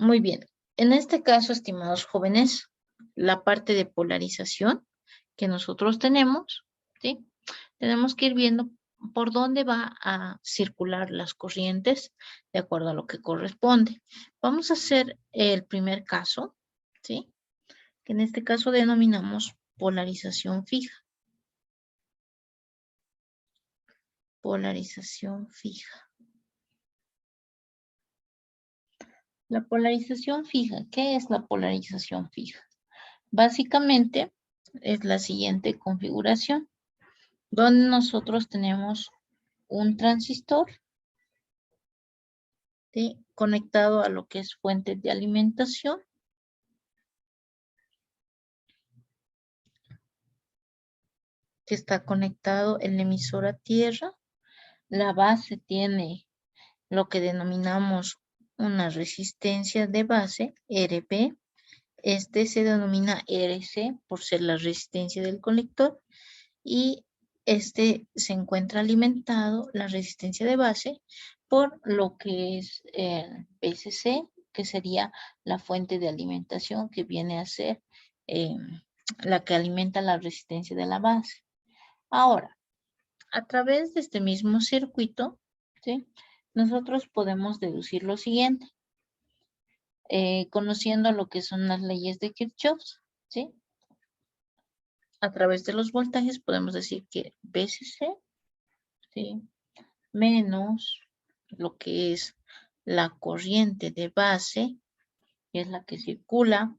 Muy bien. En este caso, estimados jóvenes, la parte de polarización que nosotros tenemos, ¿sí? Tenemos que ir viendo por dónde va a circular las corrientes de acuerdo a lo que corresponde. Vamos a hacer el primer caso, ¿sí? Que en este caso denominamos polarización fija. Polarización fija. La polarización fija, ¿qué es la polarización fija? Básicamente es la siguiente configuración, donde nosotros tenemos un transistor, ¿sí?, conectado a lo que es fuente de alimentación, que está conectado el emisor a tierra. La base tiene lo que denominamos una resistencia de base, RB. Este se denomina RC por ser la resistencia del colector, y este se encuentra alimentado, la resistencia de base, por lo que es el PCC, que sería la fuente de alimentación, que viene a ser la que alimenta la resistencia de la base. Ahora, a través de este mismo circuito, ¿sí?, nosotros podemos deducir lo siguiente, conociendo lo que son las leyes de Kirchhoff, ¿sí? A través de los voltajes podemos decir que VCC, ¿sí?, menos lo que es la corriente de base, que es la que circula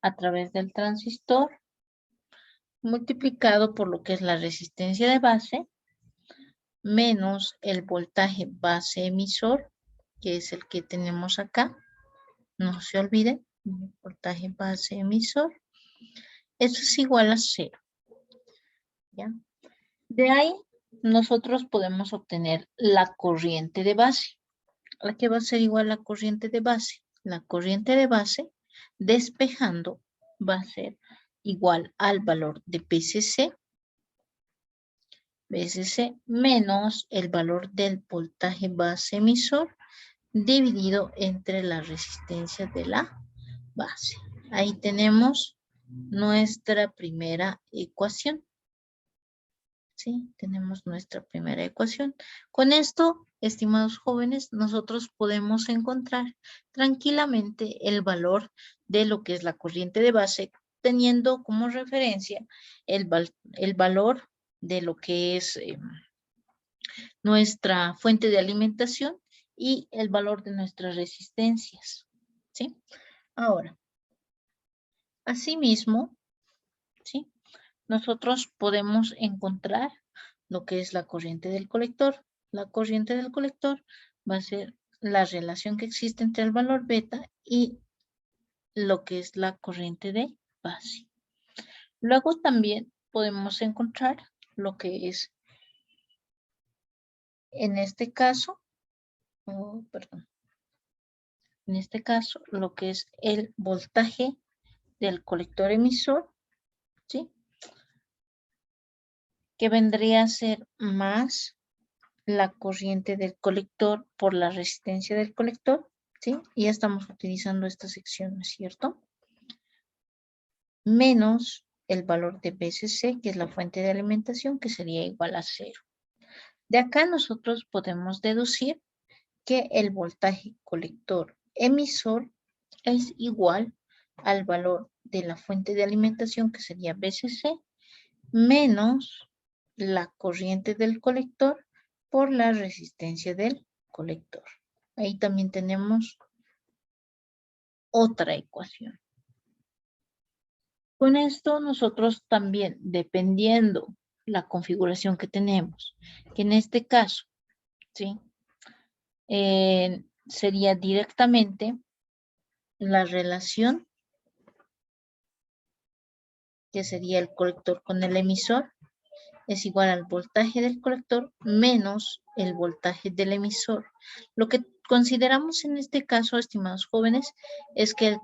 a través del transistor, multiplicado por lo que es la resistencia de base, menos el voltaje base emisor, que es el que tenemos acá. No se olviden, el voltaje base emisor. Eso es igual a 0. ¿Ya? De ahí nosotros podemos obtener la corriente de base. ¿A qué va a ser igual la corriente de base? La corriente de base, despejando, va a ser igual al valor de PCC, menos el valor del voltaje base emisor, dividido entre la resistencia de la base. Ahí tenemos nuestra primera ecuación. ¿Sí? Tenemos nuestra primera ecuación. Con esto, estimados jóvenes, nosotros podemos encontrar tranquilamente el valor de lo que es la corriente de base, teniendo como referencia el valor de lo que es nuestra fuente de alimentación y el valor de nuestras resistencias, ¿sí? Ahora, asimismo, ¿sí?, nosotros podemos encontrar lo que es la corriente del colector. La corriente del colector va a ser la relación que existe entre el valor beta y lo que es la corriente de base. Luego también podemos encontrar lo que es, en este caso, en este caso, lo que es el voltaje del colector emisor, ¿sí?, que vendría a ser más la corriente del colector por la resistencia del colector, ¿sí? Y ya estamos utilizando esta sección, ¿no es cierto? Menos el valor de BCC, que es la fuente de alimentación, que sería igual a 0. De acá nosotros podemos deducir que el voltaje colector emisor es igual al valor de la fuente de alimentación, que sería BCC, menos la corriente del colector por la resistencia del colector. Ahí también tenemos otra ecuación. Con esto nosotros también, dependiendo la configuración que tenemos, que en este caso, ¿sí?, sería directamente la relación que sería el colector con el emisor, es igual al voltaje del colector menos el voltaje del emisor. Lo que consideramos en este caso, estimados jóvenes, es que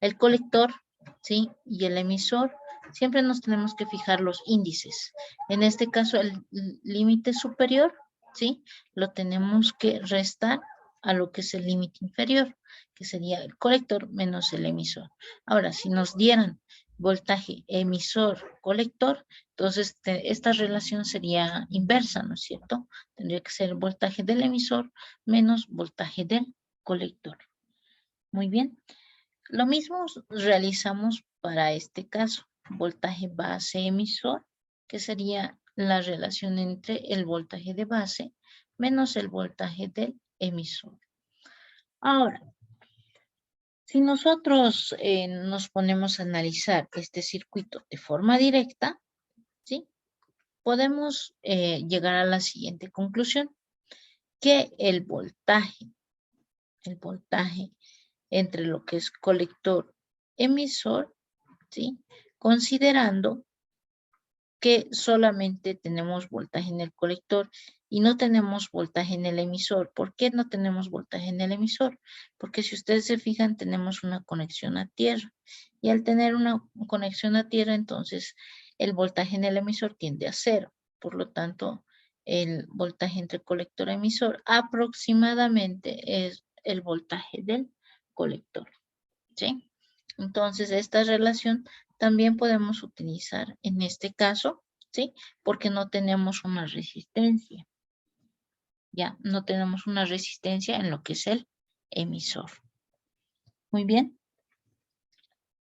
el colector, ¿sí?, y el emisor, siempre nos tenemos que fijar los índices. En este caso, el límite superior ¿sí? Lo tenemos que restar a lo que es el límite inferior, que sería el colector menos el emisor. Ahora, si nos dieran voltaje emisor-colector, entonces esta relación sería inversa, ¿no es cierto? Tendría que ser el voltaje del emisor menos voltaje del colector. Muy bien. Lo mismo realizamos para este caso, voltaje base emisor, que sería la relación entre el voltaje de base menos el voltaje del emisor. Ahora, si nosotros nos ponemos a analizar este circuito de forma directa, ¿sí? Podemos llegar a la siguiente conclusión, que el voltaje entre lo que es colector emisor, ¿sí? Considerando que solamente tenemos voltaje en el colector y no tenemos voltaje en el emisor. ¿Por qué no tenemos voltaje en el emisor? Porque si ustedes se fijan, tenemos una conexión a tierra. Y al tener una conexión a tierra, entonces el voltaje en el emisor tiende a cero. Por lo tanto, el voltaje entre colector y emisor aproximadamente es el voltaje del colector. ¿Sí? Entonces, esta relación también podemos utilizar en este caso, ¿sí? Porque no tenemos una resistencia. Ya, no tenemos una resistencia en lo que es el emisor. Muy bien.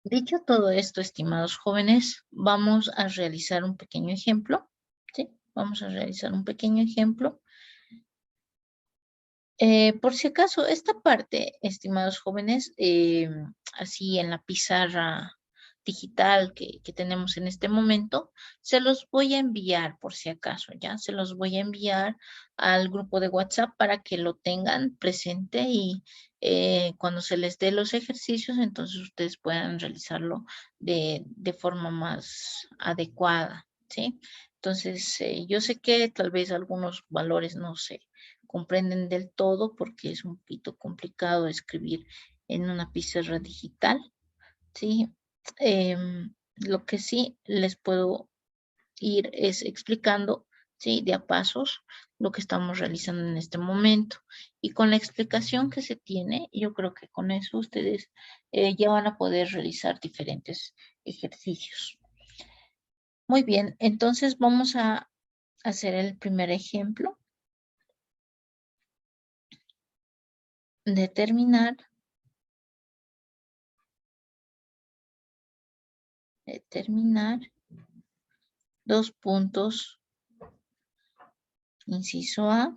Dicho todo esto, estimados jóvenes, vamos a realizar un pequeño ejemplo, ¿sí? Vamos a realizar un pequeño ejemplo. Por si acaso, esta parte, estimados jóvenes, así en la pizarra digital que tenemos en este momento, se los voy a enviar por si acaso, ¿ya? Se los voy a enviar al grupo de WhatsApp para que lo tengan presente y cuando se les dé los ejercicios, entonces ustedes puedan realizarlo de forma más adecuada, ¿sí? Entonces, yo sé que tal vez algunos valores no se comprenden del todo porque es un poquito complicado escribir en una pizarra digital, ¿sí? Lo que sí les puedo ir es explicando, ¿sí? De a pasos lo que estamos realizando en este momento. Y con la explicación que se tiene, yo creo que con eso ustedes ya van a poder realizar diferentes ejercicios. Muy bien, entonces vamos a hacer el primer ejemplo. Determinar dos puntos, inciso A,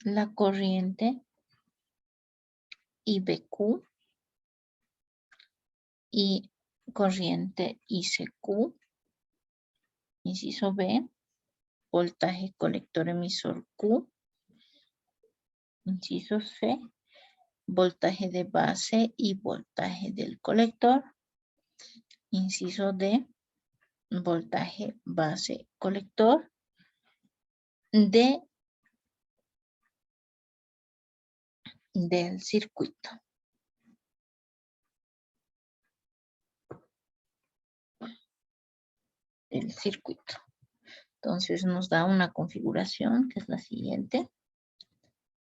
la corriente IBQ y corriente ICQ, inciso B, voltaje colector emisor Q, inciso C, voltaje de base y voltaje del colector, inciso D, voltaje base colector del circuito. Entonces nos da una configuración que es la siguiente.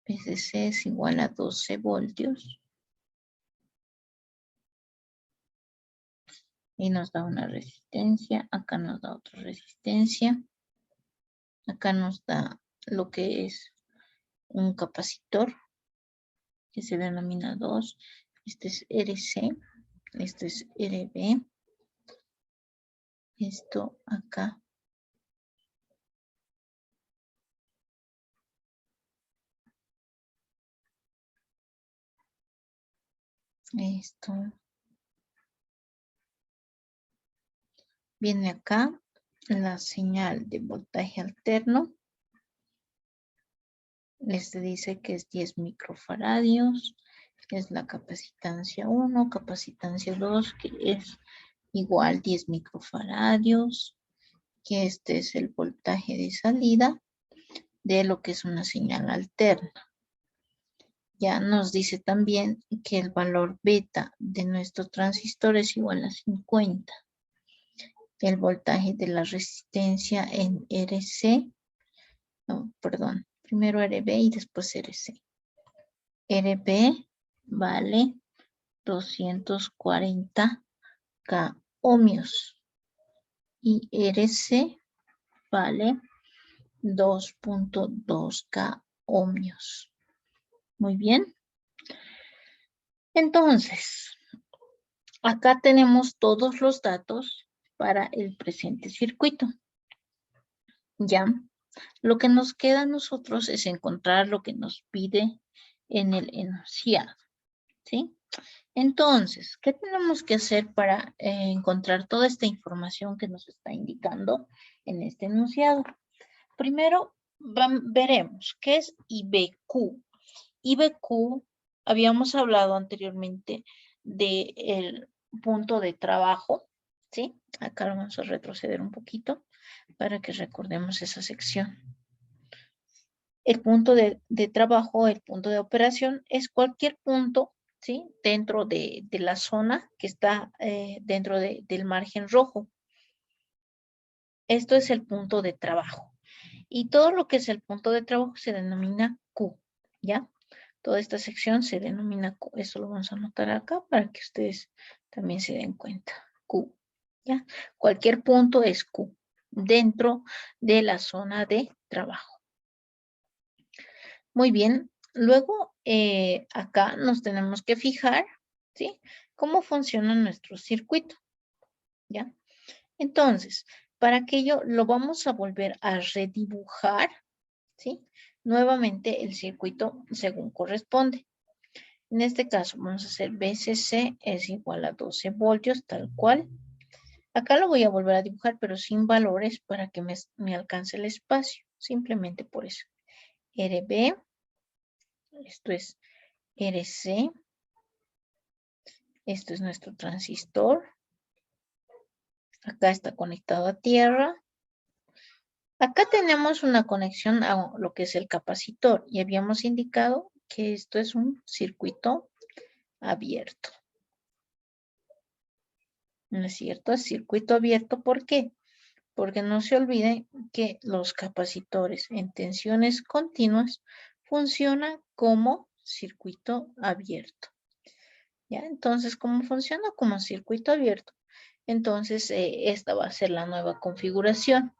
PCC es igual a 12 voltios. Y nos da una resistencia. Acá nos da otra resistencia. Acá nos da lo que es un capacitor que se denomina 2. Este es RC. Esto es RB. Esto acá. Esto. Viene acá la señal de voltaje alterno. Este dice que es 10 microfaradios. Es la capacitancia 1, capacitancia 2, que es igual 10 microfaradios, que este es el voltaje de salida de lo que es una señal alterna. Ya nos dice también que el valor beta de nuestro transistor es igual a 50. el voltaje de la resistencia en RC. No, perdón. Primero RB y después RC. RB vale 240 K ohmios. Y RC vale 2.2 K ohmios. Muy bien. Entonces, acá tenemos todos los datos para el presente circuito. Ya, lo que nos queda a nosotros es encontrar lo que nos pide en el enunciado, ¿sí? Entonces, ¿qué tenemos que hacer para encontrar toda esta información que nos está indicando en este enunciado? Primero, veremos qué es IBQ. IBQ, habíamos hablado anteriormente del punto de trabajo, ¿sí? Acá lo vamos a retroceder un poquito para que recordemos esa sección. El punto de trabajo, el punto de operación, es cualquier punto, ¿sí? Dentro de la zona que está dentro del margen rojo. Esto es el punto de trabajo. Y todo lo que es el punto de trabajo se denomina Q, ¿ya? Toda esta sección se denomina Q. Eso lo vamos a anotar acá para que ustedes también se den cuenta. Q, ¿ya? Cualquier punto es Q dentro de la zona de trabajo. Muy bien. Luego, acá nos tenemos que fijar, ¿sí? Cómo funciona nuestro circuito, ¿ya? Entonces, para aquello lo vamos a volver a redibujar, ¿sí? Nuevamente el circuito según corresponde. En este caso vamos a hacer BCC es igual a 12 voltios, tal cual. Acá lo voy a volver a dibujar, pero sin valores para que me alcance el espacio. Simplemente por eso. RB, esto es RC, esto es nuestro transistor. Acá está conectado a tierra. Acá tenemos una conexión a lo que es el capacitor y habíamos indicado que esto es un circuito abierto. ¿No es cierto? Es circuito abierto, ¿por qué? Porque no se olviden que los capacitores en tensiones continuas funcionan como circuito abierto. ¿Ya? Entonces, ¿cómo funciona? Como circuito abierto. Entonces, esta va a ser la nueva configuración.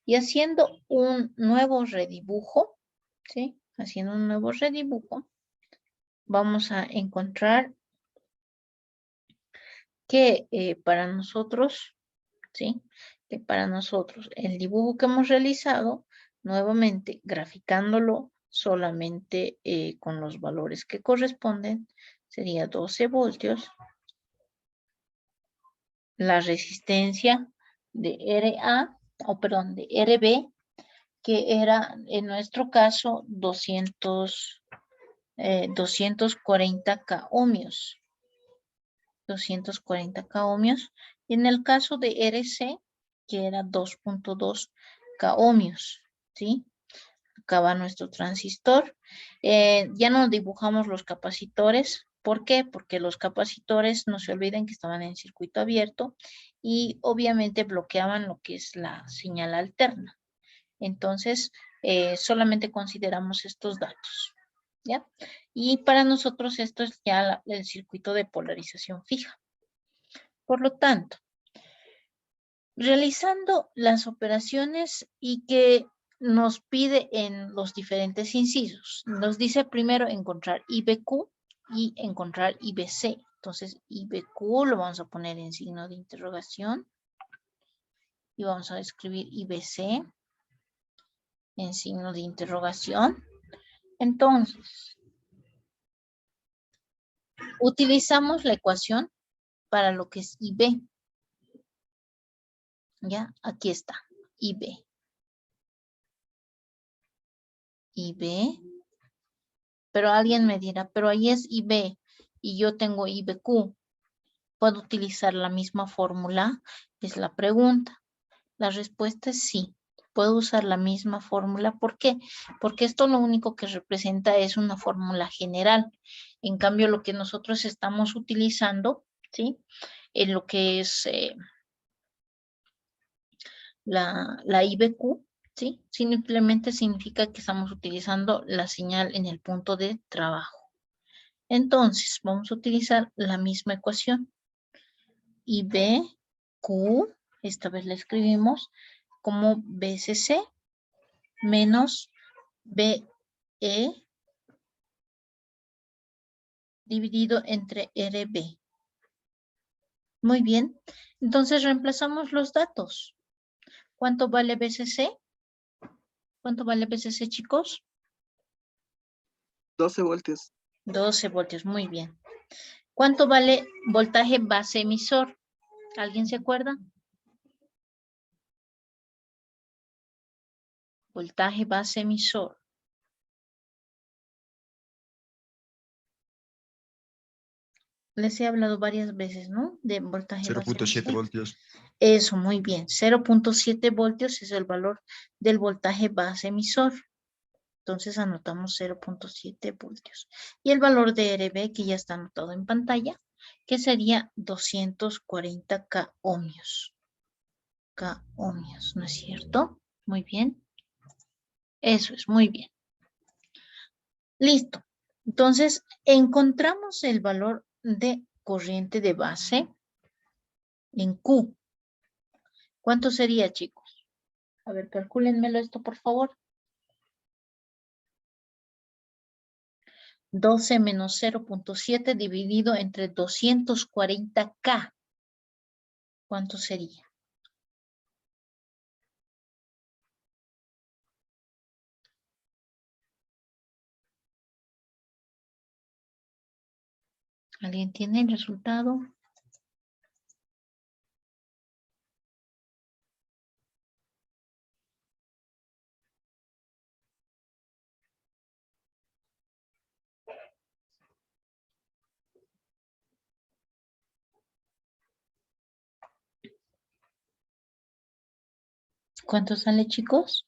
Y haciendo un nuevo redibujo, ¿sí? Haciendo un nuevo redibujo, vamos a encontrar que para nosotros, ¿sí? Que para nosotros el dibujo que hemos realizado, nuevamente graficándolo solamente con los valores que corresponden, sería 12 voltios. La resistencia de RA, o perdón, de RB, que era en nuestro caso 240 K ohmios. 240 K ohmios. Y en el caso de RC, que era 2.2 K ohmios, ¿sí? Acá va nuestro transistor. Ya no dibujamos los capacitores. ¿Por qué? Porque los capacitores, no se olviden que estaban en circuito abierto y obviamente bloqueaban lo que es la señal alterna. Entonces, solamente consideramos estos datos, ¿ya? Y para nosotros esto es ya el circuito de polarización fija. Por lo tanto, realizando las operaciones y que nos pide en los diferentes incisos. Nos dice primero encontrar IBQ y encontrar IBC. Entonces, IBQ lo vamos a poner en signo de interrogación y vamos a escribir IBC en signo de interrogación. Entonces, utilizamos la ecuación para lo que es IB. Ya, aquí está, IB. IB. Pero alguien me dirá, pero ahí es IB y yo tengo IBQ. ¿Puedo utilizar la misma fórmula? Es la pregunta. La respuesta es sí. Puedo usar la misma fórmula. ¿Por qué? Porque esto lo único que representa es una fórmula general. En cambio, lo que nosotros estamos utilizando, ¿sí? En lo que es la IBQ, ¿sí? Simplemente significa que estamos utilizando la señal en el punto de trabajo. Entonces, vamos a utilizar la misma ecuación. IBQ, esta vez la escribimos como BCC menos BE dividido entre RB. Muy bien. Entonces, reemplazamos los datos. ¿Cuánto vale BCC? ¿Cuánto vale BCC, chicos? 12 voltios. 12 voltios, muy bien. ¿Cuánto vale voltaje base emisor? ¿Alguien se acuerda? Voltaje base emisor. Les he hablado varias veces, ¿no? De voltaje base 0.7 emisor. voltios. Eso, muy bien. 0.7 voltios es el valor del voltaje base emisor. Entonces anotamos 0.7 voltios. Y el valor de RB, que ya está anotado en pantalla, que sería 240 K ohmios. K ohmios, ¿no es cierto? Muy bien. Eso es, muy bien. Listo. Entonces, encontramos el valor de corriente de base en Q. ¿Cuánto sería, chicos? A ver, calcúlenmelo esto, por favor. 12 menos 0.7 dividido entre 240K. ¿Cuánto sería? ¿Alguien tiene el resultado? ¿Cuánto sale, chicos?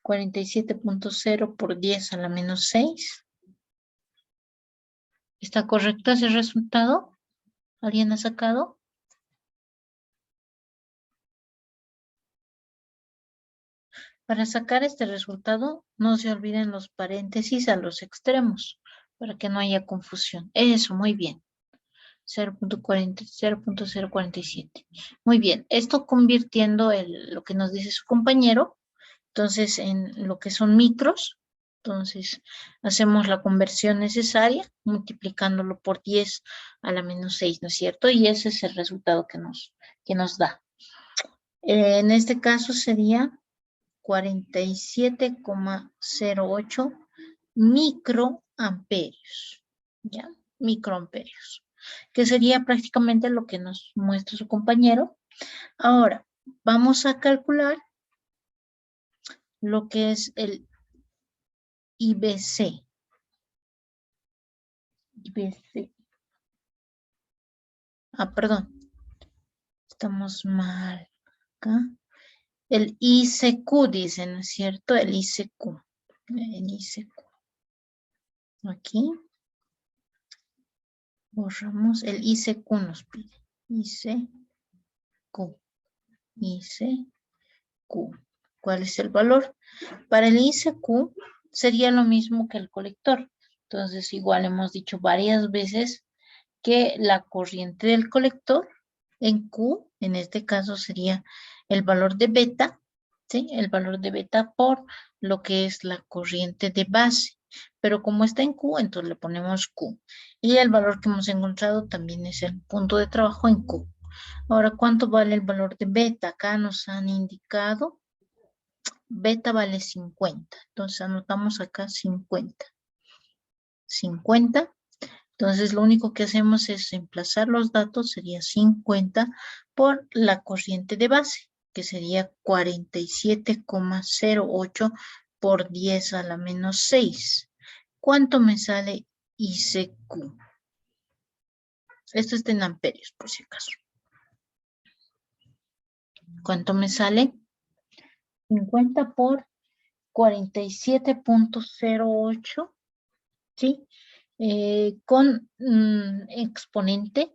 47.0 por 10 a la menos 6. ¿Está correcto ese resultado? ¿Alguien ha sacado? Para sacar este resultado, no se olviden los paréntesis a los extremos, para que no haya confusión. Eso, muy bien. 0.40, 0.047. Muy bien, esto convirtiendo lo que nos dice su compañero, entonces en lo que son micros, entonces hacemos la conversión necesaria, multiplicándolo por 10 a la menos 6, ¿no es cierto? Y ese es el resultado que nos da. En este caso sería 47,08 microamperios, ¿ya? Microamperios, que sería prácticamente lo que nos muestra su compañero. Ahora, vamos a calcular lo que es el IBC. IBC. Perdón, estamos mal acá. El ICQ dice, ¿no es cierto? El ICQ. El ICQ. Aquí. Borramos. El ICQ nos pide. ICQ. ICQ. ¿Cuál es el valor? Para el ICQ sería lo mismo que el colector. Entonces, igual hemos dicho varias veces que la corriente del colector en Q, en este caso sería el valor de beta, ¿sí? El valor de beta por lo que es la corriente de base. Pero como está en Q, entonces le ponemos Q. Y el valor que hemos encontrado también es el punto de trabajo en Q. Ahora, ¿cuánto vale el valor de beta? Acá nos han indicado, beta vale 50. Entonces anotamos acá 50. 50. Entonces, lo único que hacemos es emplazar los datos, sería 50 por la corriente de base, que sería 47,08 por 10 a la menos 6. ¿Cuánto me sale ICQ? Esto está en amperios, por si acaso. ¿Cuánto me sale? 50 por 47,08, ¿sí? Con exponente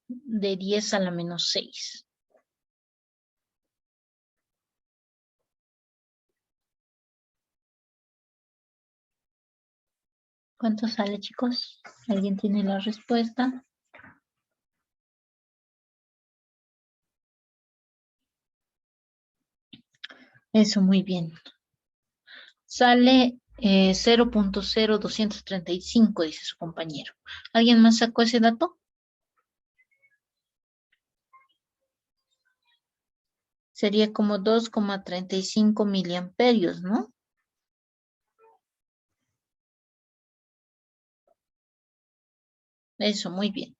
de 10 a la menos 6. ¿Cuánto sale, chicos? ¿Alguien tiene la respuesta? Eso, muy bien. Sale 0.0235, dice su compañero. ¿Alguien más sacó ese dato? Sería como 2,35 miliamperios, ¿no? Eso, muy bien.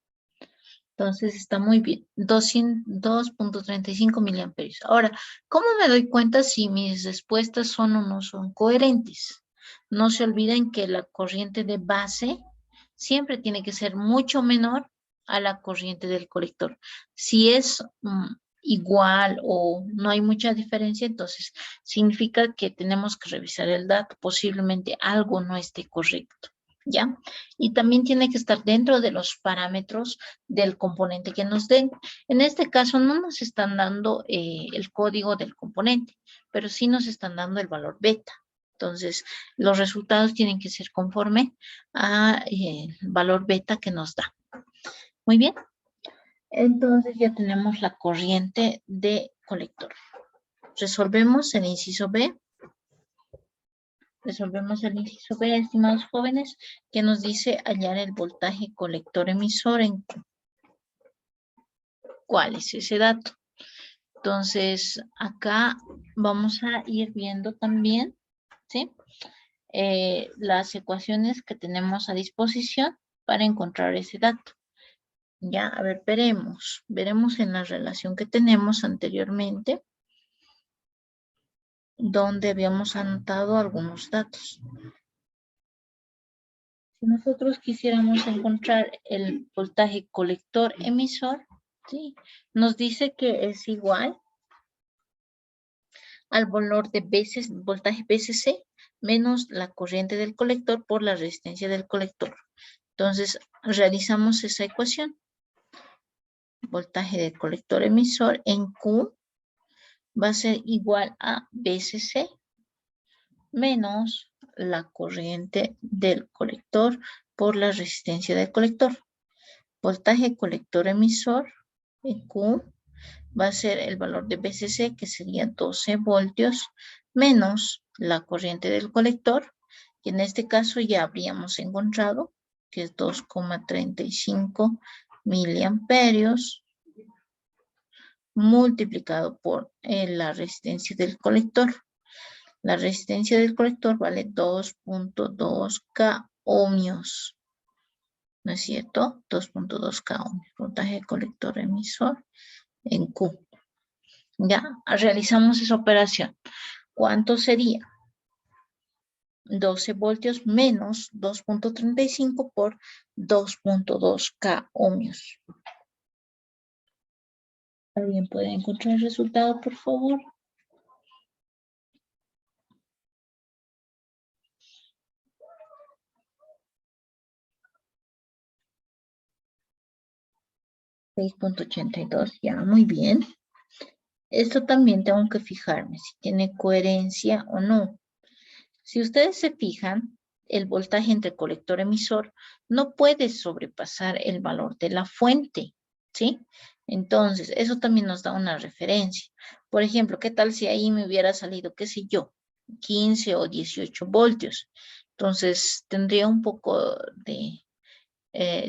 Entonces está muy bien. 2.35 miliamperios. Ahora, ¿cómo me doy cuenta si mis respuestas son o no son coherentes? No se olviden que la corriente de base siempre tiene que ser mucho menor a la corriente del colector. Si es igual o no hay mucha diferencia, entonces significa que tenemos que revisar el dato. Posiblemente algo no esté correcto. ¿Ya? Y también tiene que estar dentro de los parámetros del componente que nos den. En este caso no nos están dando el código del componente, pero sí nos están dando el valor beta. Entonces, los resultados tienen que ser conforme al valor beta que nos da. Muy bien. Entonces ya tenemos la corriente de colector. Resolvemos el inciso B. Resolvemos el inciso B, estimados jóvenes, que nos dice hallar el voltaje colector emisor en Q. ¿Cuál es ese dato? Entonces, acá vamos a ir viendo también, ¿sí? Las ecuaciones que tenemos a disposición para encontrar ese dato. Ya, a ver, veremos en la relación que tenemos anteriormente, donde habíamos anotado algunos datos. Si nosotros quisiéramos encontrar el voltaje colector emisor, ¿sí? Nos dice que es igual al valor de voltaje BCC menos la corriente del colector por la resistencia del colector. Entonces, realizamos esa ecuación. Voltaje del colector emisor en Q va a ser igual a BCC menos la corriente del colector por la resistencia del colector. Voltaje colector emisor en Q va a ser el valor de BCC, que sería 12 voltios, menos la corriente del colector, que en este caso ya habríamos encontrado, que es 2,35 miliamperios, multiplicado por la resistencia del colector. La resistencia del colector vale 2.2 K ohmios. ¿No es cierto? 2.2 K ohmios. Voltaje colector emisor en Q. Ya, realizamos esa operación. ¿Cuánto sería? 12 voltios menos 2.35 por 2.2 K ohmios. ¿Alguien puede encontrar el resultado, por favor? $6.82, ya, muy bien. Esto también tengo que fijarme si tiene coherencia o no. Si ustedes se fijan, el voltaje entre colector emisor no puede sobrepasar el valor de la fuente, ¿sí? Entonces, eso también nos da una referencia. Por ejemplo, ¿qué tal si ahí me hubiera salido, qué sé yo, 15 o 18 voltios? Entonces, tendría un poco de,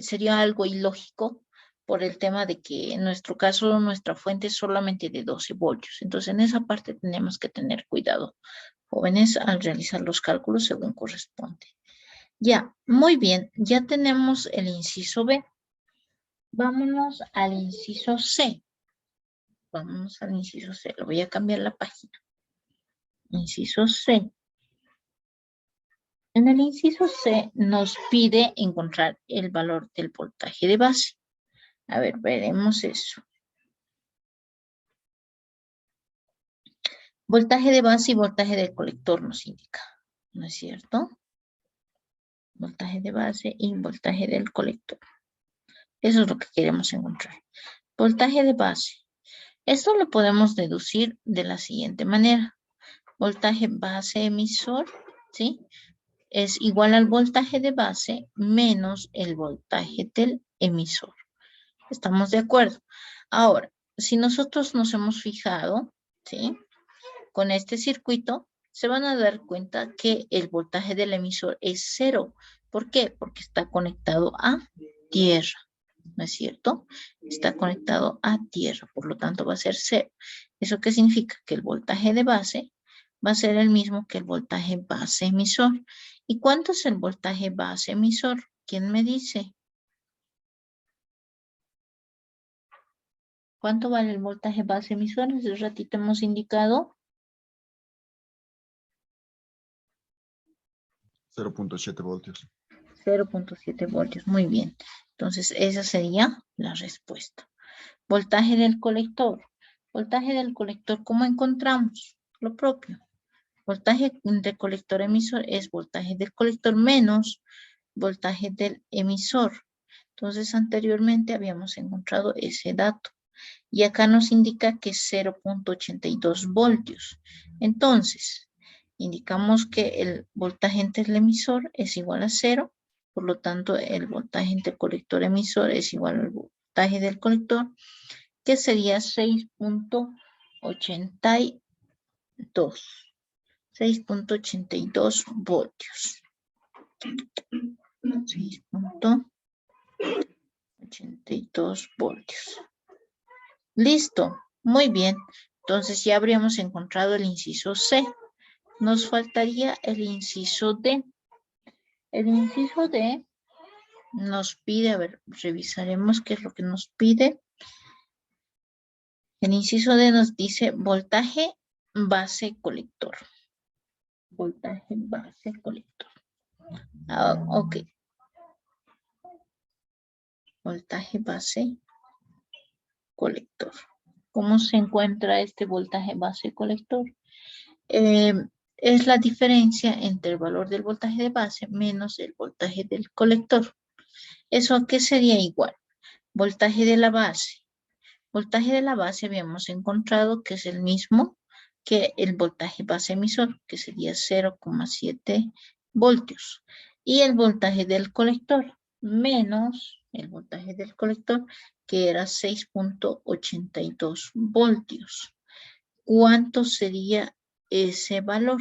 sería algo ilógico por el tema de que en nuestro caso nuestra fuente es solamente de 12 voltios. Entonces, en esa parte tenemos que tener cuidado, jóvenes, al realizar los cálculos según corresponde. Ya, muy bien, ya tenemos el inciso B. Vámonos al inciso C. Vámonos al inciso C. Lo voy a cambiar la página. Inciso C. En el inciso C nos pide encontrar el valor del voltaje de base. A ver, veremos eso. Voltaje de base y voltaje del colector nos indica, ¿no es cierto? Voltaje de base y voltaje del colector. Eso es lo que queremos encontrar. Voltaje de base. Esto lo podemos deducir de la siguiente manera. Voltaje base emisor, ¿sí? Es igual al voltaje de base menos el voltaje del emisor. ¿Estamos de acuerdo? Ahora, si nosotros nos hemos fijado, ¿sí? Con este circuito, se van a dar cuenta que el voltaje del emisor es cero. ¿Por qué? Porque está conectado a tierra, ¿no es cierto? Está conectado a tierra, por lo tanto va a ser cero. ¿Eso qué significa? Que el voltaje de base va a ser el mismo que el voltaje base emisor. ¿Y cuánto es el voltaje base emisor? ¿Quién me dice? ¿Cuánto vale el voltaje base emisor? Hace ratito hemos indicado 0.7 voltios. 0.7 voltios. Muy bien. Entonces, esa sería la respuesta. Voltaje del colector. Voltaje del colector, ¿cómo encontramos? Lo propio. Voltaje del colector emisor es voltaje del colector menos voltaje del emisor. Entonces, anteriormente habíamos encontrado ese dato. Y acá nos indica que es 0.82 voltios. Entonces, indicamos que el voltaje entre el emisor es igual a 0. Por lo tanto, el voltaje entre el colector emisor es igual al voltaje del colector, que sería 6.82. 6.82 voltios. 6.82 voltios. Listo, muy bien. Entonces ya habríamos encontrado el inciso C. Nos faltaría el inciso D. El inciso D nos pide, a ver, revisaremos qué es lo que nos pide. El inciso D nos dice voltaje base colector. Voltaje base colector. Ok. Voltaje base colector. ¿Cómo se encuentra este voltaje base colector? Es la diferencia entre el valor del voltaje de base menos el voltaje del colector. ¿Eso a qué sería igual? Voltaje de la base. Voltaje de la base habíamos encontrado que es el mismo que el voltaje base emisor, que sería 0,7 voltios. Y el voltaje del colector menos el voltaje del colector, que era 6.82 voltios. ¿Cuánto sería ese valor?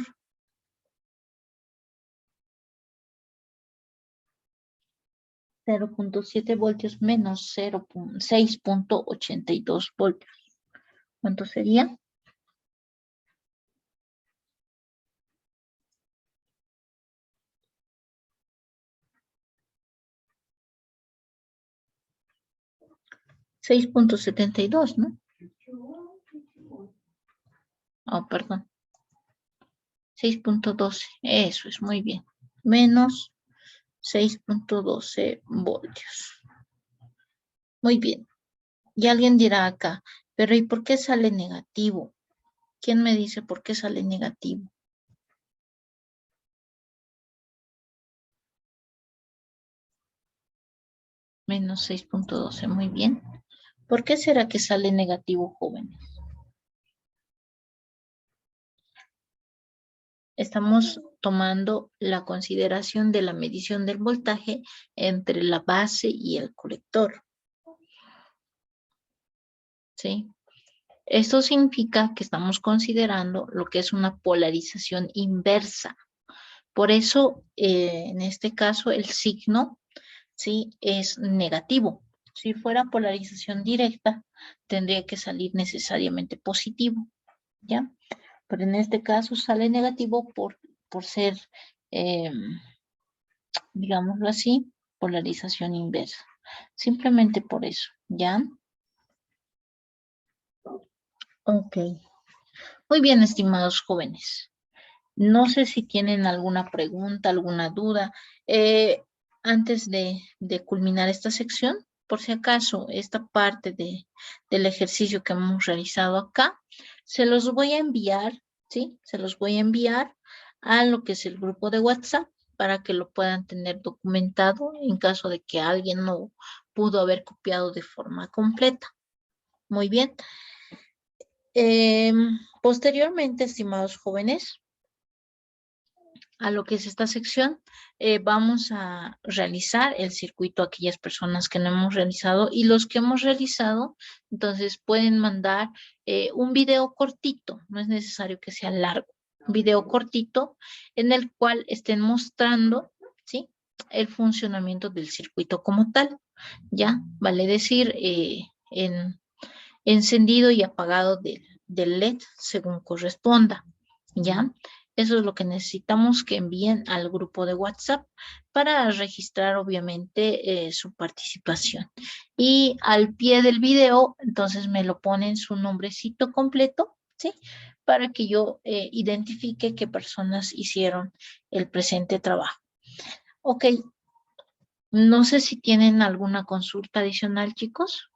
0.7 voltios menos 6.82 voltios. ¿Cuánto sería? $6.72, ¿no? Oh, perdón. 6.12. Eso es muy bien. Menos 6.12 voltios. Muy bien. Y alguien dirá acá, pero ¿y por qué sale negativo? ¿Quién me dice por qué sale negativo? Menos 6.12, muy bien. ¿Por qué será que sale negativo, jóvenes? Estamos tomando la consideración de la medición del voltaje entre la base y el colector. ¿Sí? Esto significa que estamos considerando lo que es una polarización inversa. Por eso, en este caso, el signo, ¿sí?, es negativo. Si fuera polarización directa, tendría que salir necesariamente positivo, ¿ya? Pero en este caso sale negativo por ser, digámoslo así, polarización inversa. Simplemente por eso, ¿ya? Ok. Muy bien, estimados jóvenes. No sé si tienen alguna pregunta, alguna duda. Antes de culminar esta sección, por si acaso, esta parte del ejercicio que hemos realizado acá, se los voy a enviar, ¿sí? Se los voy a enviar a lo que es el grupo de WhatsApp para que lo puedan tener documentado en caso de que alguien no pudo haber copiado de forma completa. Muy bien. Posteriormente, estimados jóvenes, a lo que es esta sección, vamos a realizar el circuito a aquellas personas que no hemos realizado, y los que hemos realizado, entonces pueden mandar un video cortito, no es necesario que sea largo, un video cortito en el cual estén mostrando, ¿sí?, el funcionamiento del circuito como tal, ¿ya? Vale decir, en encendido y apagado del LED según corresponda, ¿ya? Eso es lo que necesitamos que envíen al grupo de WhatsApp para registrar, obviamente, su participación. Y al pie del video, entonces me lo ponen su nombrecito completo, ¿sí? Para que yo identifique qué personas hicieron el presente trabajo. Ok, no sé si tienen alguna consulta adicional, chicos.